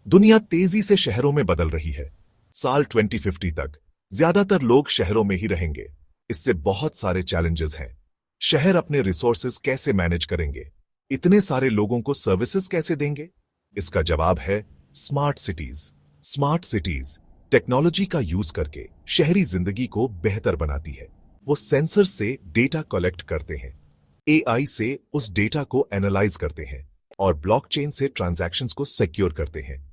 दुनिया तेजी से शहरों में बदल रही है। साल 2050 तक ज्यादातर लोग शहरों में ही रहेंगे। इससे बहुत सारे चैलेंजेस हैं। शहर अपने रिसोर्सेज कैसे मैनेज करेंगे? इतने सारे लोगों को सर्विसेज कैसे देंगे? इसका जवाब है smart cities. Smart cities technology का यूज करके शहरी जिंदगी को बेहतर बनाती है। वो सेंसर से डेटा कलेक्ट करते हैं, एआई से उस डेटा को एनालाइज करते हैं और ब्लॉकचेन से ट्रांजैक्शंस को सिक्योर करते हैं।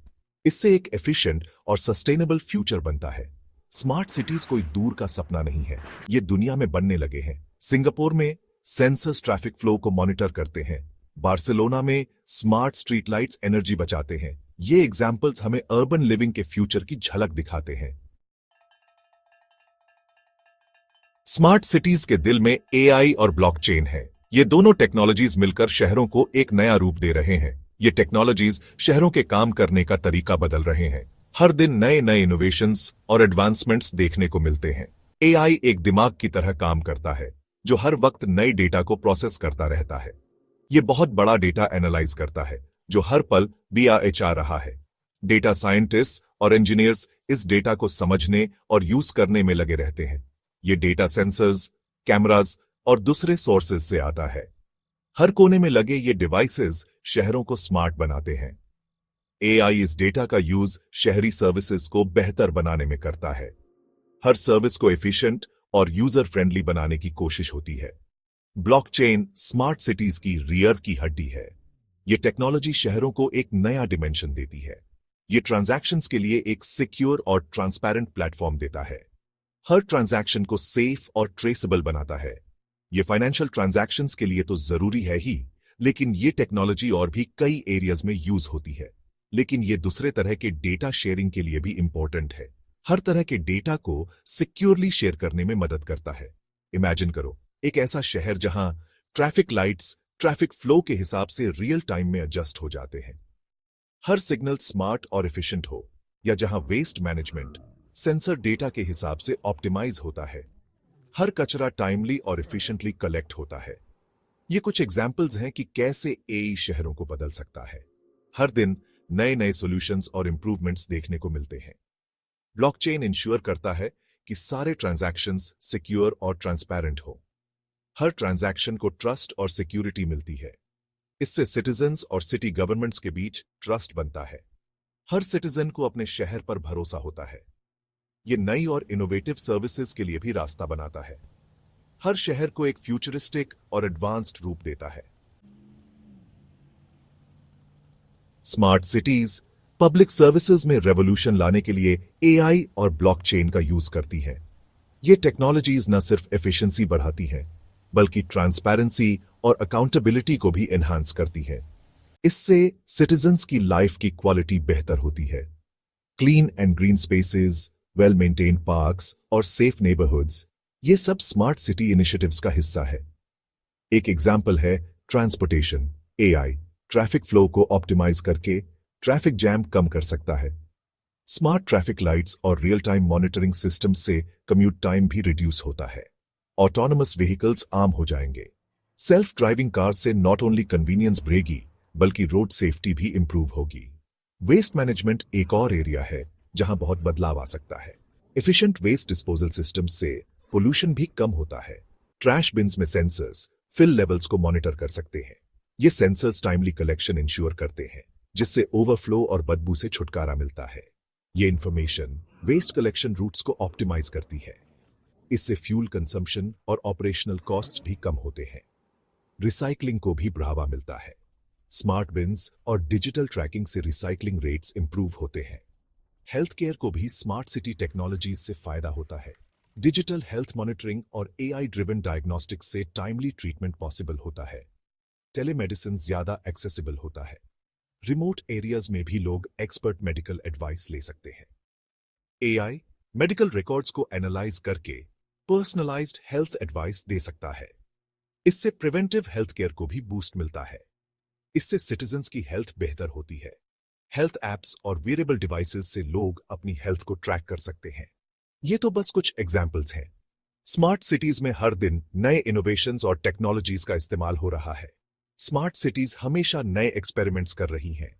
इससे एक एफिशिएंट और सस्टेनेबल फ्यूचर बनता है। स्मार्ट सिटीज कोई दूर का सपना नहीं है, ये दुनिया में बनने लगे हैं। सिंगापुर में सेंसर्स ट्रैफिक फ्लो को मॉनिटर करते हैं। बार्सिलोना में स्मार्ट स्ट्रीट लाइट्स एनर्जी बचाते हैं। ये एग्जाम्पल्स हमें अर्बन लिविंग के फ्यूचर की झलक दिखाते हैं। स्मार्ट सिटीज के दिल में एआई और ब्लॉकचेन है। ये दोनों टेक्नोलॉजीज मिलकर शहरों को एक नया रूप दे रहे हैं। ये टेक्नोलॉजीज शहरों के काम करने का तरीका बदल रहे हैं। हर दिन नए नए इनोवेशंस और एडवांसमेंट्स देखने को मिलते हैं। एआई एक दिमाग की तरह काम करता है जो हर वक्त नए डेटा को प्रोसेस करता रहता है। ये बहुत बड़ा डेटा एनालाइज करता है जो हर पल बीआरएच आ रहा है। डेटा साइंटिस्ट और इंजीनियर्स इस डेटा को समझने और यूज करने में लगे रहते हैं। ये डेटा सेंसर्स, कैमरास और दूसरे सोर्सेज से आता है। हर कोने में लगे ये डिवाइसेस शहरों को स्मार्ट बनाते हैं। एआई इस डेटा का यूज शहरी सर्विसेज को बेहतर बनाने में करता है। हर सर्विस को एफिशिएंट और यूजर फ्रेंडली बनाने की कोशिश होती है। ब्लॉकचेन स्मार्ट सिटीज की रीढ़ की हड्डी है। ये टेक्नोलॉजी शहरों को एक नया डिमेंशन देती है। ये ट्रांजैक्शंस के लिए एक सिक्योर और ट्रांसपेरेंट प्लेटफॉर्म देता है। हर ट्रांजैक्शन को सेफ और ट्रेसेबल बनाता है। ये फाइनेंशियल ट्रांजैक्शंस के लिए तो जरूरी है ही, लेकिन ये टेक्नोलॉजी और भी कई एरियाज में यूज होती है। लेकिन ये दूसरे तरह के डेटा शेयरिंग के लिए भी इंपॉर्टेंट है। हर तरह के डेटा को सिक्योरली शेयर करने में मदद करता है। इमेजिन करो एक ऐसा शहर जहां ट्रैफिक लाइट्स ट्रैफिक फ्लो के हिसाब से रियल टाइम में एडजस्ट हो जाते हैं, हर सिग्नल स्मार्ट और एफिशिएंट हो, या जहां वेस्ट मैनेजमेंट सेंसर डेटा के हिसाब से ऑप्टिमाइज होता है, हर कचरा टाइमली और एफिशिएंटली कलेक्ट होता है। ये कुछ एग्जाम्पल्स हैं कि कैसे एआई शहरों को बदल सकता है। हर दिन नए नए सॉल्यूशंस और इंप्रूवमेंट्स देखने को मिलते हैं। ब्लॉकचेन इंश्योर करता है कि सारे ट्रांजैक्शंस सिक्योर और ट्रांसपेरेंट हो। हर ट्रांजैक्शन को ट्रस्ट और सिक्योरिटी मिलती है। इससे सिटीजन्स और सिटी गवर्नमेंट्स के बीच ट्रस्ट बनता है। हर सिटीजन को अपने शहर पर भरोसा होता है। ये नई और इनोवेटिव सर्विसेज के लिए भी रास्ता बनाता है। हर शहर को एक फ्यूचरिस्टिक और एडवांस्ड रूप देता है। स्मार्ट सिटीज पब्लिक सर्विसेज में रेवोल्यूशन लाने के लिए एआई और ब्लॉकचेन का यूज करती हैं। ये टेक्नोलॉजीज न सिर्फ एफिशिएंसी बढ़ाती हैं, बल्कि ट्रांसपेरेंसी और अकाउंटेबिलिटी को भी एनहांस करती है। इससे सिटीजन्स की लाइफ की क्वालिटी बेहतर होती है। Clean and green spaces, well maintained parks और सेफ नेबरहुड्स, ये सब स्मार्ट सिटी इनिशिएटिव्स का हिस्सा है। एक एग्जाम्पल है ट्रांसपोर्टेशन। एआई ट्रैफिक फ्लो को ऑप्टिमाइज करके ट्रैफिक जैम कम कर सकता है। स्मार्ट ट्रैफिक लाइट्स और रियल टाइम मॉनिटरिंग सिस्टम से कम्यूट टाइम भी रिड्यूस होता है। ऑटोनोमस व्हीकल्स आम हो जाएंगे। सेल्फ ड्राइविंग कार से नॉट ओनली कन्वीनियंस बढ़ेगी, बल्कि रोड सेफ्टी भी इंप्रूव होगी। वेस्ट मैनेजमेंट एक और एरिया है जहां बहुत बदलाव आ सकता है। एफिशिएंट वेस्ट डिस्पोजल सिस्टम से पोल्यूशन भी कम होता है। ट्रैश बिन्स में सेंसर्स फिल लेवल्स को मॉनिटर कर सकते हैं। ये सेंसर्स टाइमली कलेक्शन इंश्योर करते हैं, जिससे ओवरफ्लो और बदबू से छुटकारा मिलता है। ये इंफॉर्मेशन वेस्ट कलेक्शन रूट्स को ऑप्टिमाइज करती है। इससे फ्यूल कंजम्पशन और ऑपरेशनल कॉस्ट्स भी कम होते हैं। रिसाइकलिंग को भी बढ़ावा मिलता है। स्मार्ट बिन्स और डिजिटल ट्रैकिंग से रिसाइकलिंग रेट्स इंप्रूव होते हैं। हेल्थ केयर को भी स्मार्ट सिटी टेक्नोलॉजीज से फायदा होता है। डिजिटल हेल्थ मॉनिटरिंग और एआई ड्रिवन डायग्नोस्टिक्स से टाइमली ट्रीटमेंट पॉसिबल होता है। टेलीमेडिसिन ज्यादा एक्सेसिबल होता है। रिमोट एरियाज में भी लोग एक्सपर्ट मेडिकल एडवाइस ले सकते हैं। एआई मेडिकल रिकॉर्ड्स को एनालाइज करके पर्सनलाइज्ड हेल्थ एडवाइस दे सकता है। इससे प्रिवेंटिव हेल्थ केयर को भी बूस्ट मिलता है। इससे सिटीजन्स की हेल्थ बेहतर होती है। हेल्थ एप्स और वेरेबल डिवाइसेस से लोग अपनी हेल्थ को ट्रैक कर सकते हैं। ये तो बस कुछ एग्जाम्पल्स हैं। स्मार्ट सिटीज में हर दिन नए इनोवेशंस और टेक्नोलॉजीज का इस्तेमाल हो रहा है। स्मार्ट सिटीज हमेशा नए एक्सपेरिमेंट्स कर रही हैं।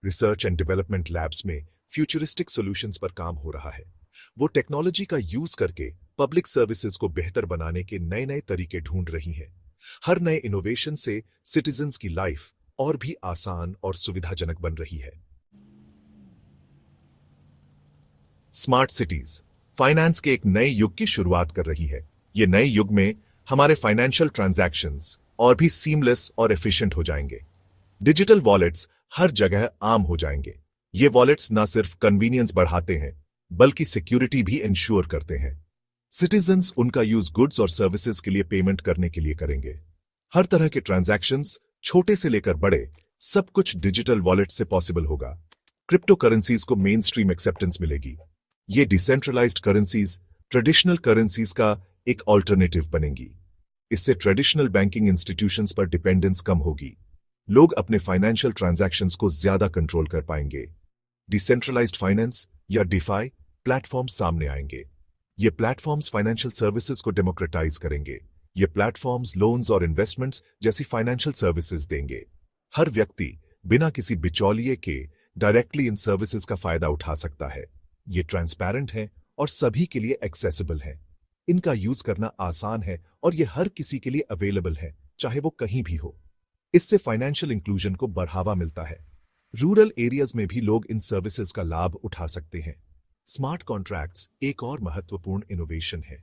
रिसर्च एंड डेवलपमेंट लैब्स में फ्यूचरिस्टिक सॉल्यूशंस पर काम हो रहा है। वो टेक्नोलॉजी का यूज करके पब्लिक सर्विसेज को बेहतर बनाने के नए नए तरीके ढूंढ रही है। हर नए इनोवेशन से सिटीजन्स की लाइफ और भी आसान और सुविधाजनक बन रही है। स्मार्ट सिटीज फाइनेंस के एक नए युग की शुरुआत कर रही है। ये नए युग में हमारे फाइनेंशियल ट्रांजैक्शंस और भी सीमलेस और एफिशिएंट हो जाएंगे। डिजिटल वॉलेट्स हर जगह आम हो जाएंगे। ये वॉलेट्स न सिर्फ कन्वीनियंस बढ़ाते हैं बल्कि सिक्योरिटी भी इंश्योर करते हैं। सिटीजन्स उनका यूज गुड्स और सर्विसेज के लिए पेमेंट करने के लिए करेंगे। हर तरह के ट्रांजैक्शंस, छोटे से लेकर बड़े, सब कुछ डिजिटल वॉलेट से पॉसिबल होगा। क्रिप्टो करेंसीज को मेन स्ट्रीम एक्सेप्टेंस मिलेगी। ये डिसेंट्रलाइज्ड करेंसीज ट्रेडिशनल करेंसीज का एक ऑल्टरनेटिव बनेंगी। इससे ट्रेडिशनल बैंकिंग इंस्टीट्यूशंस पर डिपेंडेंस कम होगी। लोग अपने फाइनेंशियल ट्रांजैक्शंस को ज्यादा कंट्रोल कर पाएंगे। डिसेंट्रलाइज्ड फाइनेंस या डिफाई प्लेटफॉर्म्स सामने आएंगे। ये प्लेटफॉर्म्स फाइनेंशियल सर्विसेज को डेमोक्रेटाइज करेंगे। ये प्लेटफॉर्म्स लोन्स और इन्वेस्टमेंट्स जैसी फाइनेंशियल सर्विसेज देंगे। हर व्यक्ति बिना किसी बिचौलिए के डायरेक्टली इन सर्विसेज का फायदा उठा सकता है। ये ट्रांसपेरेंट है और सभी के लिए एक्सेसिबल है। इनका यूज करना आसान है और ये हर किसी के लिए अवेलेबल है, चाहे वो कहीं भी हो। इससे फाइनेंशियल इंक्लूजन को बढ़ावा मिलता है। रूरल एरियाज में भी लोग इन सर्विसेज का लाभ उठा सकते हैं। स्मार्ट कॉन्ट्रैक्ट्स एक और महत्वपूर्ण इनोवेशन है।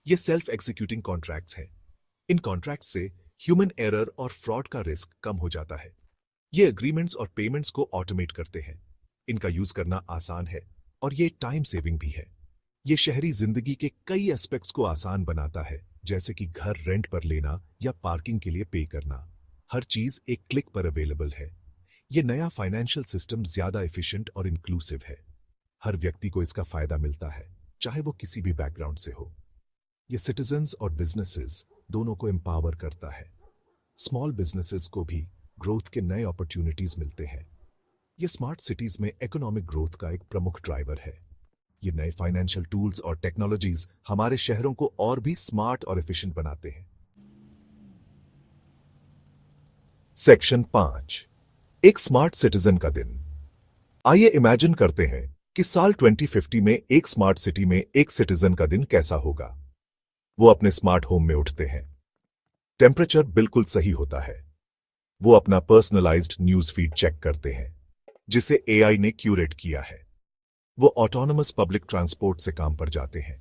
ये सेल्फ एग्जीक्यूटिंग कॉन्ट्रैक्ट्स हैं। इन कॉन्ट्रैक्ट्स से ह्यूमन एरर और फ्रॉड का रिस्क कम हो जाता है। ये एग्रीमेंट्स और पेमेंट्स को ऑटोमेट करते हैं। इनका यूज करना आसान है और ये टाइम सेविंग भी है। ये शहरी जिंदगी के कई एस्पेक्ट्स को आसान बनाता है, जैसे कि घर रेंट पर लेना या पार्किंग के लिए पे करना। हर चीज एक क्लिक पर अवेलेबल है। ये नया फाइनेंशियल सिस्टम ज्यादा एफिशिएंट और इंक्लूसिव है। हर व्यक्ति को इसका फायदा मिलता है, चाहे वो किसी भी बैकग्राउंड से हो। ये सिटीजन्स और बिजनेसेस दोनों को एम्पावर करता है। स्मॉल बिजनेसेस को भी ग्रोथ के नए अपॉर्चुनिटीज मिलते हैं। ये स्मार्ट सिटीज में इकोनॉमिक ग्रोथ का एक प्रमुख ड्राइवर है। ये नए फाइनेंशियल टूल्स और टेक्नोलॉजीज हमारे शहरों को और भी स्मार्ट और एफिशिएंट बनाते हैं। सेक्शन 5, एक स्मार्ट सिटीजन का दिन। आइए इमेजिन करते हैं कि साल 2050 में एक स्मार्ट सिटी में एक सिटीजन का दिन कैसा होगा। वो अपने स्मार्ट होम में उठते हैं। टेम्परेचर बिल्कुल सही होता है। वो अपना पर्सनलाइज्ड न्यूज फीड चेक करते हैं, जिसे एआई ने क्यूरेट किया है। वो ऑटोनोमस पब्लिक ट्रांसपोर्ट से काम पर जाते हैं।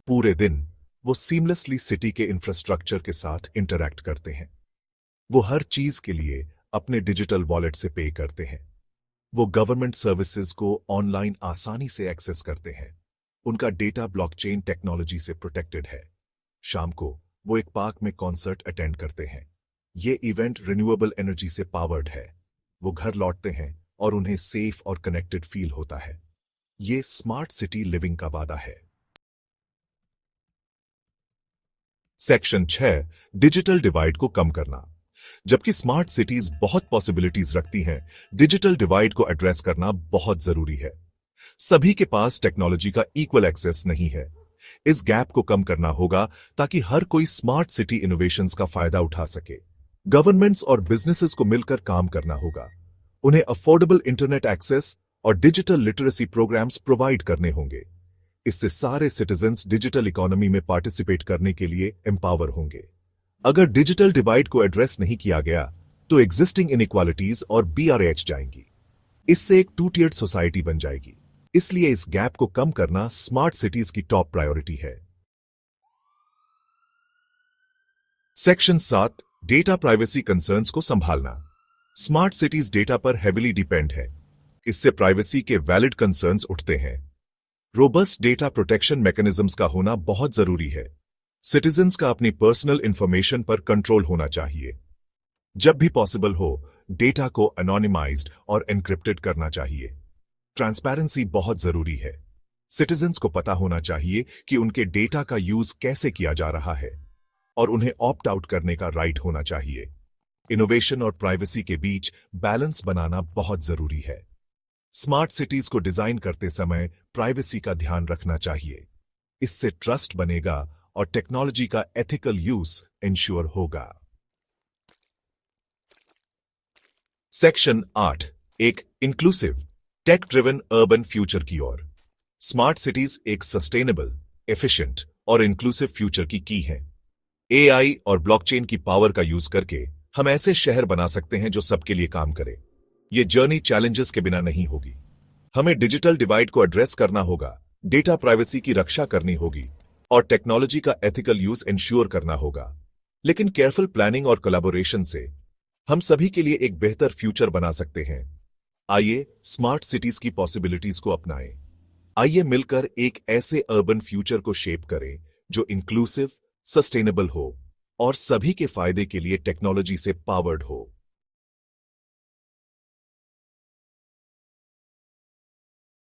पूरे दिन वो सीमलेसली सिटी के इंफ्रास्ट्रक्चर के साथ इंटरैक्ट करते हैं। वो हर चीज के लिए अपने डिजिटल वॉलेट से पे करते हैं। वो गवर्नमेंट सर्विसेज को ऑनलाइन आसानी से एक्सेस करते हैं। उनका डेटा ब्लॉकचेन टेक्नोलॉजी से प्रोटेक्टेड है। शाम को वो एक पार्क में कॉन्सर्ट अटेंड करते हैं। ये इवेंट रिन्यूएबल एनर्जी से पावर्ड है। वो घर लौटते हैं और उन्हें सेफ और कनेक्टेड फील होता है। ये स्मार्ट सिटी लिविंग का वादा है। सेक्शन 6, डिजिटल डिवाइड को कम करना। जबकि स्मार्ट सिटीज बहुत पॉसिबिलिटीज रखती हैं, डिजिटल डिवाइड को एड्रेस करना बहुत जरूरी है। सभी के पास टेक्नोलॉजी का इक्वल एक्सेस नहीं है। इस गैप को कम करना होगा ताकि हर कोई स्मार्ट सिटी इनोवेशंस का फायदा उठा सके। गवर्नमेंट्स और बिजनेसेस को मिलकर काम करना होगा। उन्हें अफोर्डेबल इंटरनेट एक्सेस और डिजिटल लिटरेसी प्रोग्राम्स प्रोवाइड करने होंगे। इससे सारे सिटीजन्स डिजिटल इकोनॉमी में पार्टिसिपेट करने के लिए एम्पावर होंगे। अगर डिजिटल डिवाइड को एड्रेस नहीं किया गया तो एग्जिस्टिंग इनइक्वालिटीज और BRH जाएंगी। इससे एक टू टियर्ड सोसाइटी बन जाएगी। इसलिए इस गैप को कम करना स्मार्ट सिटीज की टॉप प्रायोरिटी है। सेक्शन 7, डेटा प्राइवेसी कंसर्न्स को संभालना। स्मार्ट सिटीज डेटा पर हेविली डिपेंड है। इससे प्राइवेसी के वैलिड कंसर्न्स उठते हैं। रोबस्ट डेटा प्रोटेक्शन मैकेनिज्म्स का होना बहुत जरूरी है। सिटीजन्स का अपनी पर्सनल इंफॉर्मेशन पर कंट्रोल होना चाहिए। जब भी पॉसिबल हो, डेटा को एनोनिमाइज्ड और एन्क्रिप्टेड करना चाहिए। ट्रांसपेरेंसी बहुत जरूरी है। सिटीजन्स को पता होना चाहिए कि उनके डेटा का यूज कैसे किया जा रहा है और उन्हें ऑप्ट आउट करने का राइट होना चाहिए। इनोवेशन और प्राइवेसी के बीच बैलेंस बनाना बहुत जरूरी है। स्मार्ट सिटीज को डिजाइन करते समय प्राइवेसी का ध्यान रखना चाहिए। इससे ट्रस्ट बनेगा और टेक्नोलॉजी का एथिकल यूज इंश्योर होगा। सेक्शन 8, एक inclusive, tech driven urban future की ओर। स्मार्ट सिटीज एक सस्टेनेबल, एफिशिएंट और इंक्लूसिव फ्यूचर की है। एआई और ब्लॉकचेन की पावर का यूज करके हम ऐसे शहर बना सकते हैं जो सबके लिए काम करे। ये जर्नी चैलेंजेस के बिना नहीं होगी। हमें डिजिटल डिवाइड को एड्रेस करना होगा, डेटा प्राइवेसी की रक्षा करनी होगी और टेक्नोलॉजी का एथिकल यूज इंश्योर करना होगा। लेकिन केयरफुल प्लानिंग और कोलैबोरेशन से हम सभी के लिए एक बेहतर फ्यूचर बना सकते हैं। आइए स्मार्ट सिटीज की पॉसिबिलिटीज को अपनाएं। आइए मिलकर एक ऐसे अर्बन फ्यूचर को शेप करें जो इंक्लूसिव, सस्टेनेबल हो और सभी के फायदे के लिए टेक्नोलॉजी से पावर्ड हो।